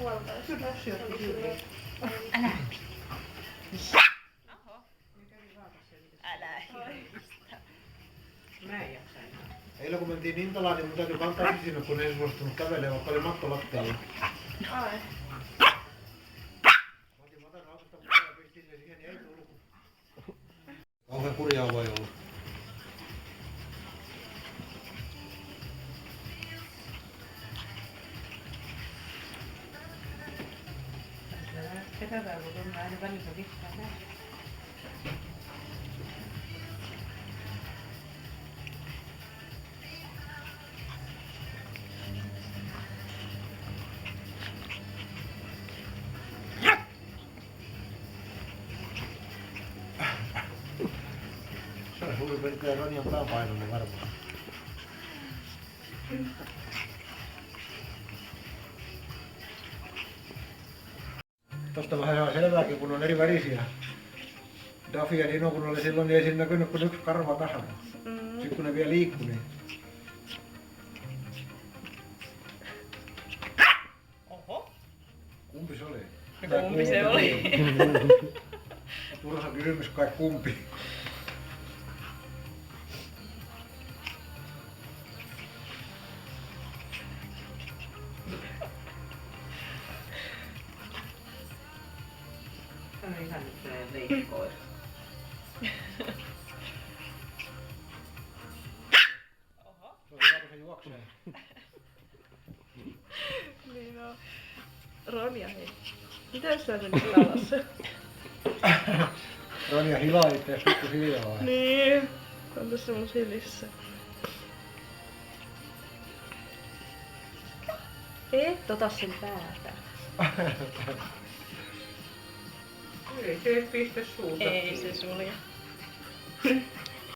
puolitoista. Älä. Oho. Älä hirvistä. Mä en jaksa enää. Eilen kun mentiin Nintalaan, niin mun täytyy kantaa sinne, kun ei suostunut kävelemään, vaikka oli matto lattialla. Ai. Mä otin matan autosta mukaan ja pistin sen siihen, niin ei tullut. Kauhean kurjaa voi olla. Peräpäivä on aina välillä vittaa näin. Se on suurin piirtein Ronian pääpainoinen varmaan. Tosta vähän saa selvääkin, kun on eri värisiä. Daffy ja Dino kun oli silloin, niin ei siinä näkynyt kuin yksi karva kasana. Sitten kun ne vielä liikkui, niin... Oho. Kumpi se oli? Kumpi se oli? Turha kysymys kai kumpi. Se on ihan nyt sellainen leikkoira. Oho. Se oli aika se juoksee. Niin on. Ronja, hei. Mitä sä menit lavassa? Ronja hilaa itseäsi pikku hiljaa. Niin. On tässä mun silissä. Et ota sen päätä. Ei se pistä suuta. Ei se sulje.